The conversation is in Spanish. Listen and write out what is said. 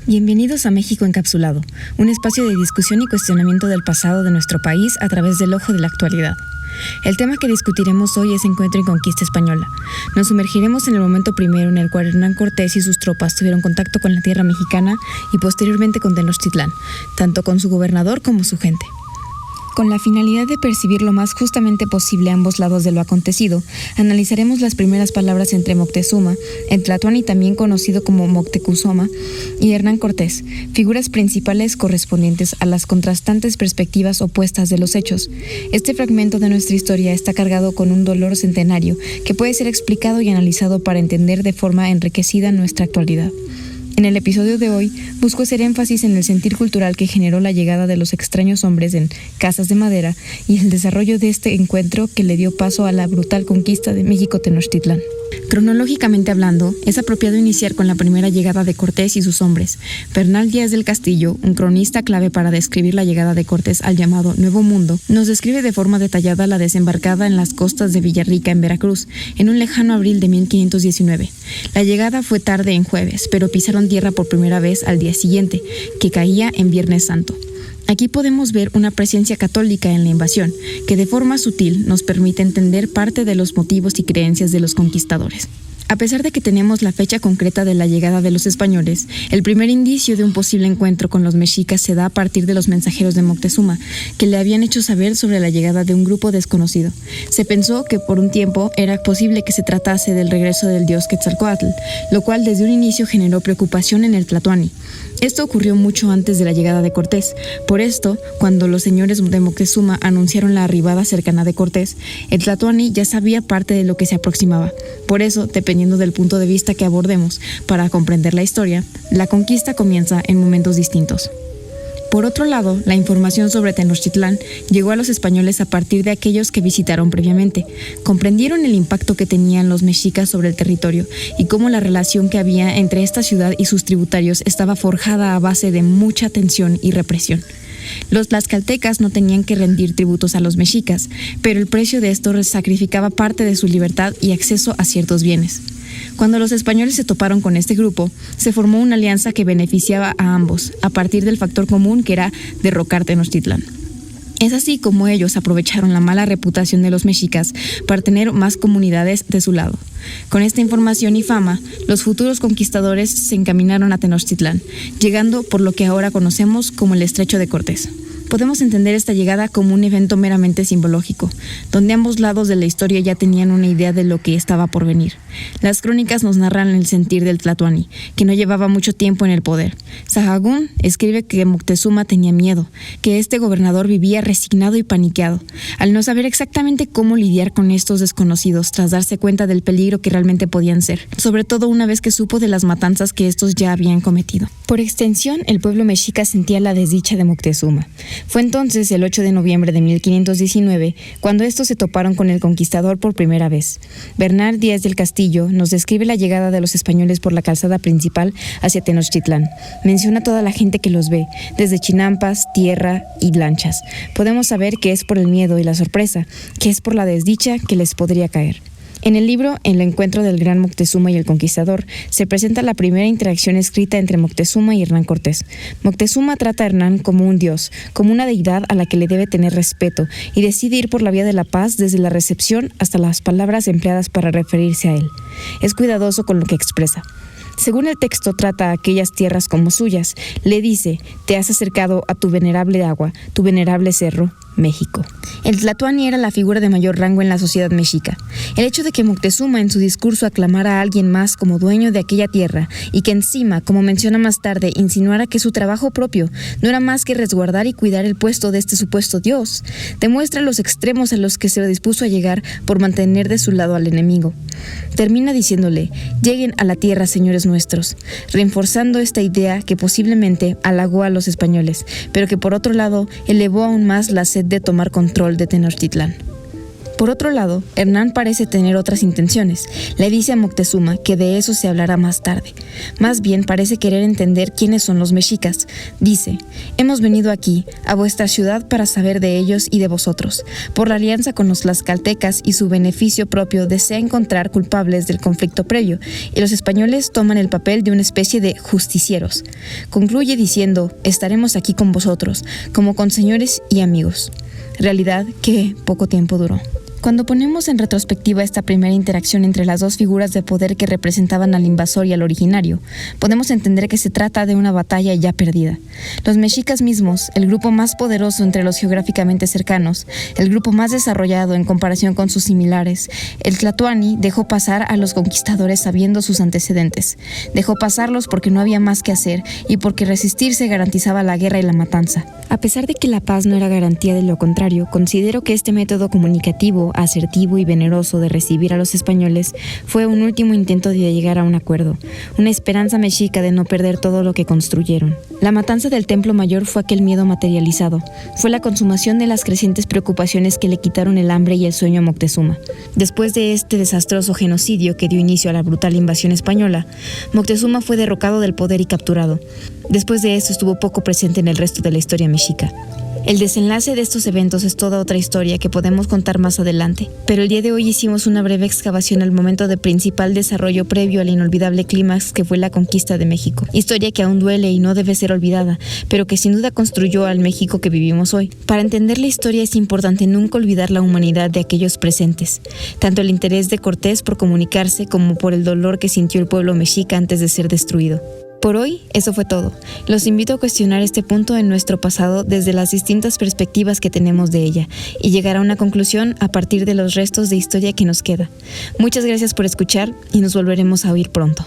Bienvenidos a México Encapsulado, un espacio de discusión y cuestionamiento del pasado de nuestro país a través del ojo de la actualidad. El tema que discutiremos hoy es Encuentro y Conquista Española. Nos sumergiremos en el momento primero en el cual Hernán Cortés y sus tropas tuvieron contacto con la tierra mexicana y posteriormente con Tenochtitlán, tanto con su gobernador como su gente. Con la finalidad de percibir lo más justamente posible ambos lados de lo acontecido, analizaremos las primeras palabras entre Moctezuma, el tlatoani también conocido como Moctezuma, y Hernán Cortés, figuras principales correspondientes a las contrastantes perspectivas opuestas de los hechos. Este fragmento de nuestra historia está cargado con un dolor centenario que puede ser explicado y analizado para entender de forma enriquecida nuestra actualidad. En el episodio de hoy, busco hacer énfasis en el sentir cultural que generó la llegada de los extraños hombres en casas de madera y el desarrollo de este encuentro que le dio paso a la brutal conquista de México-Tenochtitlán. Cronológicamente hablando, es apropiado iniciar con la primera llegada de Cortés y sus hombres. Bernal Díaz del Castillo, un cronista clave para describir la llegada de Cortés al llamado Nuevo Mundo, nos describe de forma detallada la desembarcada en las costas de Villarrica, en Veracruz, en un lejano abril de 1519. La llegada fue tarde en jueves, pero pisaron tierra por primera vez al día siguiente, que caía en Viernes Santo. Aquí podemos ver una presencia católica en la invasión, que de forma sutil nos permite entender parte de los motivos y creencias de los conquistadores. A pesar de que tenemos la fecha concreta de la llegada de los españoles, el primer indicio de un posible encuentro con los mexicas se da a partir de los mensajeros de Moctezuma, que le habían hecho saber sobre la llegada de un grupo desconocido. Se pensó que por un tiempo era posible que se tratase del regreso del dios Quetzalcóatl, lo cual desde un inicio generó preocupación en el tlatoani. Esto ocurrió mucho antes de la llegada de Cortés. Por esto, cuando los señores de Moctezuma anunciaron la arribada cercana de Cortés, el tlatoani ya sabía parte de lo que se aproximaba. Por eso, dependiendo del punto de vista que abordemos para comprender la historia, la conquista comienza en momentos distintos. Por otro lado, la información sobre Tenochtitlán llegó a los españoles a partir de aquellos que visitaron previamente. Comprendieron el impacto que tenían los mexicas sobre el territorio y cómo la relación que había entre esta ciudad y sus tributarios estaba forjada a base de mucha tensión y represión. Los tlaxcaltecas no tenían que rendir tributos a los mexicas, pero el precio de esto sacrificaba parte de su libertad y acceso a ciertos bienes. Cuando los españoles se toparon con este grupo, se formó una alianza que beneficiaba a ambos, a partir del factor común que era derrocar Tenochtitlán. Es así como ellos aprovecharon la mala reputación de los mexicas para tener más comunidades de su lado. Con esta información y fama, los futuros conquistadores se encaminaron a Tenochtitlán, llegando por lo que ahora conocemos como el Estrecho de Cortés. Podemos entender esta llegada como un evento meramente simbológico, donde ambos lados de la historia ya tenían una idea de lo que estaba por venir. Las crónicas nos narran el sentir del tlatoani, que no llevaba mucho tiempo en el poder. Sahagún escribe que Moctezuma tenía miedo, que este gobernador vivía resignado y paniqueado, al no saber exactamente cómo lidiar con estos desconocidos tras darse cuenta del peligro que realmente podían ser, sobre todo una vez que supo de las matanzas que estos ya habían cometido. Por extensión, el pueblo mexica sentía la desdicha de Moctezuma. Fue entonces el 8 de noviembre de 1519 cuando estos se toparon con el conquistador por primera vez. Bernal Díaz del Castillo nos describe la llegada de los españoles por la calzada principal hacia Tenochtitlán. Menciona toda la gente que los ve, desde chinampas, tierra y lanchas. Podemos saber que es por el miedo y la sorpresa, que es por la desdicha que les podría caer. En el libro El encuentro del gran Moctezuma y el conquistador, se presenta la primera interacción escrita entre Moctezuma y Hernán Cortés. Moctezuma trata a Hernán como un dios, como una deidad a la que le debe tener respeto, y decide ir por la vía de la paz desde la recepción hasta las palabras empleadas para referirse a él. Es cuidadoso con lo que expresa. Según el texto, trata a aquellas tierras como suyas. Le dice: te has acercado a tu venerable agua, tu venerable cerro, México. El tlatoani era la figura de mayor rango en la sociedad mexica. El hecho de que Moctezuma en su discurso aclamara a alguien más como dueño de aquella tierra y que encima, como menciona más tarde, insinuara que su trabajo propio no era más que resguardar y cuidar el puesto de este supuesto dios, demuestra los extremos a los que se dispuso a llegar por mantener de su lado al enemigo. Termina diciéndole: lleguen a la tierra, señores nuestros, reforzando esta idea que posiblemente halagó a los españoles, pero que por otro lado elevó aún más la sed de tomar control de Tenochtitlán. Por otro lado, Hernán parece tener otras intenciones. Le dice a Moctezuma que de eso se hablará más tarde. Más bien parece querer entender quiénes son los mexicas. Dice: Hemos venido aquí, a vuestra ciudad, para saber de ellos y de vosotros. Por la alianza con los tlaxcaltecas y su beneficio propio desea encontrar culpables del conflicto previo, y los españoles toman el papel de una especie de justicieros. Concluye diciendo, estaremos aquí con vosotros, como con señores y amigos. Realidad que poco tiempo duró. Cuando ponemos en retrospectiva esta primera interacción entre las dos figuras de poder que representaban al invasor y al originario, podemos entender que se trata de una batalla ya perdida. Los mexicas mismos, el grupo más poderoso entre los geográficamente cercanos, el grupo más desarrollado en comparación con sus similares, el tlatoani dejó pasar a los conquistadores sabiendo sus antecedentes. Dejó pasarlos porque no había más que hacer y porque resistirse garantizaba la guerra y la matanza. A pesar de que la paz no era garantía de lo contrario, considero que este método comunicativo, asertivo y veneroso de recibir a los españoles fue un último intento de llegar a un acuerdo, una esperanza mexica de no perder todo lo que construyeron. La matanza del Templo Mayor fue aquel miedo materializado, fue la consumación de las crecientes preocupaciones que le quitaron el hambre y el sueño a Moctezuma. Después de este desastroso genocidio que dio inicio a la brutal invasión española, Moctezuma fue derrocado del poder y capturado. Después de esto estuvo poco presente en el resto de la historia mexica. El desenlace de estos eventos es toda otra historia que podemos contar más adelante, pero el día de hoy hicimos una breve excavación al momento de principal desarrollo previo al inolvidable clímax que fue la conquista de México. Historia que aún duele y no debe ser olvidada, pero que sin duda construyó al México que vivimos hoy. Para entender la historia es importante nunca olvidar la humanidad de aquellos presentes, tanto el interés de Cortés por comunicarse como por el dolor que sintió el pueblo mexica antes de ser destruido. Por hoy, eso fue todo. Los invito a cuestionar este punto en nuestro pasado desde las distintas perspectivas que tenemos de ella y llegar a una conclusión a partir de los restos de historia que nos queda. Muchas gracias por escuchar y nos volveremos a oír pronto.